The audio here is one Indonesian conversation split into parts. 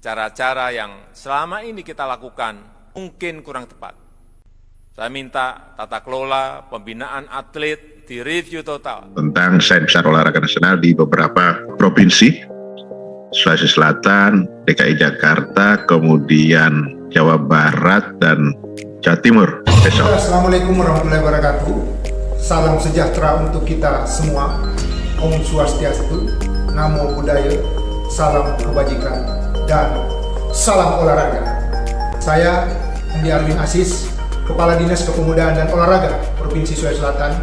cara-cara yang selama ini kita lakukan mungkin kurang tepat. Saya minta tata kelola pembinaan atlet direview total. Tentang desain besar olahraga nasional di beberapa provinsi, Sulawesi Selatan, DKI Jakarta, kemudian Jawa Barat, dan Jawa Timur besok. Assalamualaikum warahmatullahi wabarakatuh. Salam sejahtera untuk kita semua. Om Swastiastu, Namo Buddhaya, salam kebajikan, dan salam olahraga. Saya Andi Arwin Asis, Kepala Dinas Kepemudaan dan Olahraga Provinsi Sulawesi Selatan,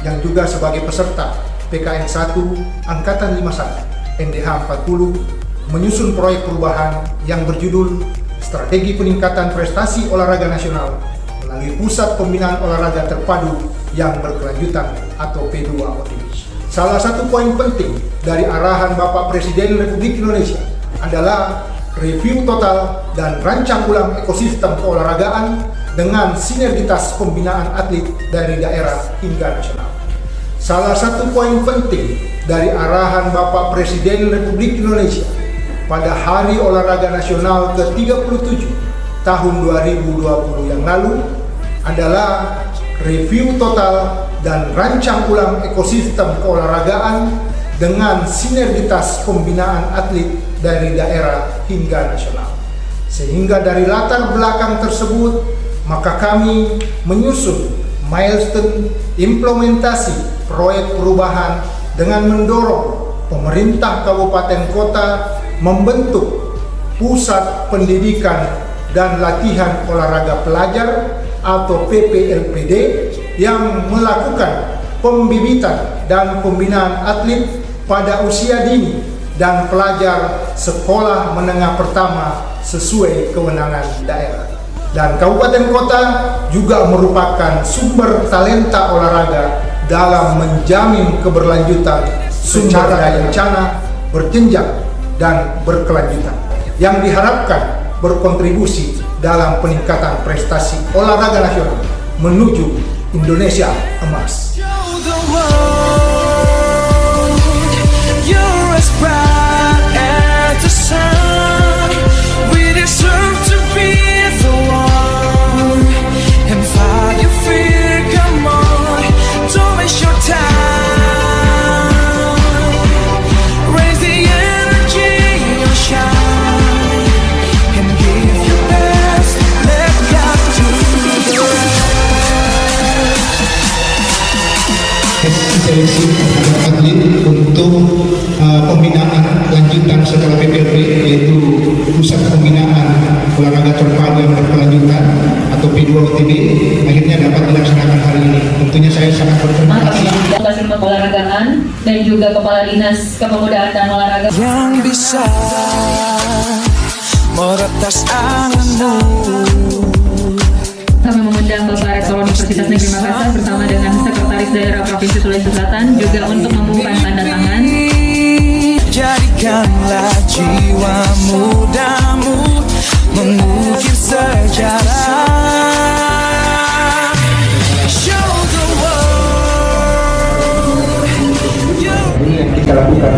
yang juga sebagai peserta PKN 1 Angkatan 51 NDH 40, menyusun proyek perubahan yang berjudul Strategi Peningkatan Prestasi Olahraga Nasional melalui Pusat Pembinaan Olahraga Terpadu yang Berkelanjutan atau P2OTB. Salah satu poin penting dari arahan Bapak Presiden Republik Indonesia adalah review total dan rancang ulang ekosistem keolahragaan dengan sinergitas pembinaan atlet dari daerah hingga nasional. Salah satu poin penting dari arahan Bapak Presiden Republik Indonesia pada Hari Olahraga Nasional ke-37 tahun 2020 yang lalu adalah review total dan rancang ulang ekosistem keolahragaan dengan sinergitas pembinaan atlet dari daerah hingga nasional. Sehingga dari latar belakang tersebut, maka kami menyusun milestone implementasi proyek perubahan dengan mendorong pemerintah kabupaten kota membentuk Pusat Pendidikan dan Latihan Olahraga Pelajar atau PPLPD yang melakukan pembibitan dan pembinaan atlet pada usia dini dan pelajar sekolah menengah pertama sesuai kewenangan daerah. Dan kabupaten kota juga merupakan sumber talenta olahraga dalam menjamin keberlanjutan secara rencana, berjenjang, dan berkelanjutan yang diharapkan berkontribusi dalam peningkatan prestasi olahraga nasional menuju Indonesia Emas. Seleksi atlet untuk pembinaan lanjutan setelah PPLP, yaitu Pusat Pembinaan Olahraga Terpadu yang Berkelanjutan atau P2OTB, akhirnya dapat dilaksanakan hari ini. Tentunya saya sangat berterima kasih atas olahragaan dan juga Kepala Dinas Kepemudaan dan Olahraga yang bisa meretas anganmu. Kami mengundang Bapak Rektor Universitas Negeri Makassar bersama dengan Sekretaris Daerah Provinsi Sulawesi Selatan juga untuk membubuhkan tanda tangan. Jadikanlah jiwa mudamu mengukir sejarah. Show the world. Ini yang kita lakukan,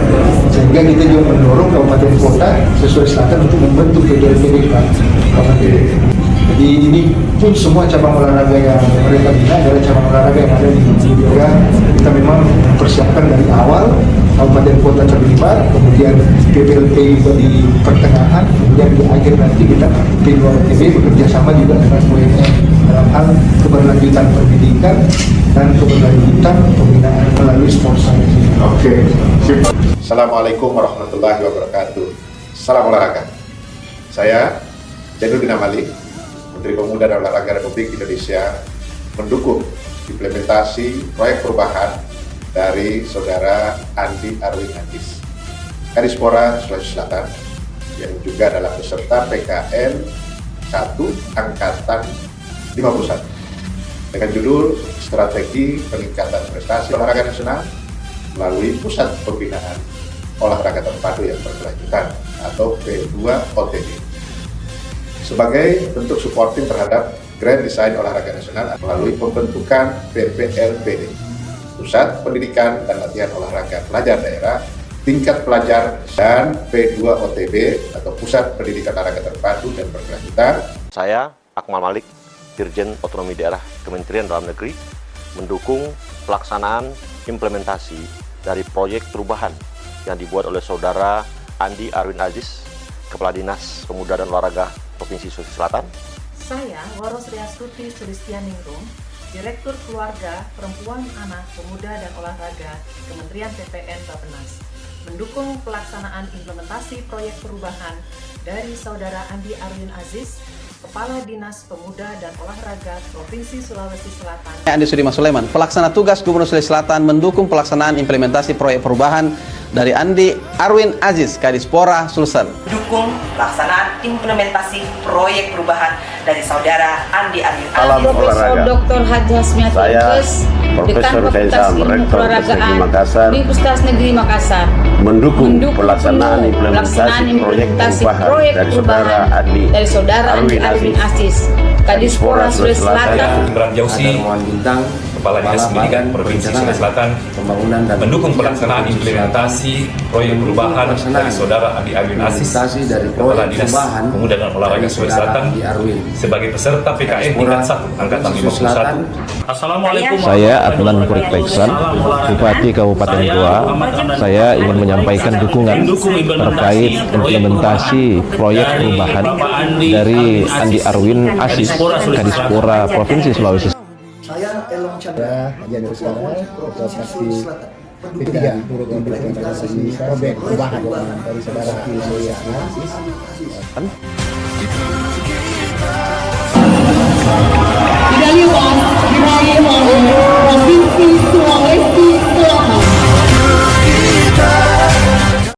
sehingga kita juga mendorong kabupaten kota sesuai selatan untuk membentuk PPLPD kabupaten. Jadi ini pun semua cabang olahraga yang mereka bina adalah cabang olahraga yang ada di Indonesia. Kita memang mempersiapkan dari awal, kabupaten kota terlibat, kemudian PPLP juga di pertengahan, kemudian di akhir nanti kita P2OTB bekerja sama juga dengan UMM dalam hal keberlanjutan pendidikan dan keberlanjutan pembinaan melalui sport science. Oke, sip. Assalamualaikum warahmatullahi wabarakatuh. Salam olahraga. Saya Jainuddin Amali, Menteri Pemuda dan Olahraga Republik Indonesia, mendukung implementasi proyek perubahan dari Saudara Andi Arwin Asis, Kadispora Sulawesi Selatan, yang juga adalah peserta PKN 1 Angkatan 51 dengan judul Strategi Peningkatan Prestasi Olahraga Nasional melalui Pusat Pembinaan Olahraga Terpadu yang Berkelanjutan atau P2OTB. Sebagai bentuk supporting terhadap Grand Design Olahraga Nasional melalui pembentukan PPLPD, Pusat Pendidikan dan Latihan Olahraga Pelajar Daerah, tingkat pelajar, dan P2 OTB atau Pusat Pendidikan Olahraga Terpadu dan Berkelanjutan. Saya Akmal Malik, Dirjen Otonomi Daerah Kementerian Dalam Negeri, mendukung pelaksanaan implementasi dari proyek perubahan yang dibuat oleh Saudara Andi Arwin Aziz, Kepala Dinas Pemuda dan Olahraga Provinsi Sulawesi Selatan. Saya Waros Riastuti Sulistianingrum, Direktur Keluarga, Perempuan, Anak, Pemuda, dan Olahraga Kementerian PPN Bappenas, mendukung pelaksanaan implementasi proyek perubahan dari Saudara Andi Arwin Aziz, Kepala Dinas Pemuda dan Olahraga Provinsi Sulawesi Selatan. Andi Sudirman Sulaiman, pelaksana tugas Gubernur Sulawesi Selatan, mendukung pelaksanaan implementasi proyek perubahan dari Andi Arwin Aziz, Kadispora Sulsel. Mendukung pelaksanaan implementasi proyek perubahan dari Saudara Andi Arwin Aziz. Salam olahraga. Dr. Haji Hasmiati Saya Profesor Faisal, Rektor Teknik Makassar, Universitas Negeri Makassar, mendukung pelaksanaan implementasi proyek perubahan dari Saudara Andi Arwin Aziz, Kadispora Sulawesi Selatan. Imran Jauzi, Kepala Dinas Pendidikan Provinsi Sulawesi Selatan, mendukung pelaksanaan implementasi proyek perubahan dari Saudara Andi Arwin Aziz, Kepala Dinas Pemuda dan Olahraga Sulawesi Selatan, sebagai peserta PKN tingkat 1 Angkatan 51. Assalamualaikum. Saya Adnan Kurik Peksan, Bupati Kabupaten Goa. Saya ingin menyampaikan dukungan terkait implementasi proyek perubahan dari Andi Arwin Aziz, Kadispora Provinsi Sulawesi. Saya Elong Chandra, jadi sekarang pasti P3 turut implementasi proyek perubahan dari Saudara Andi Arwin Aziz.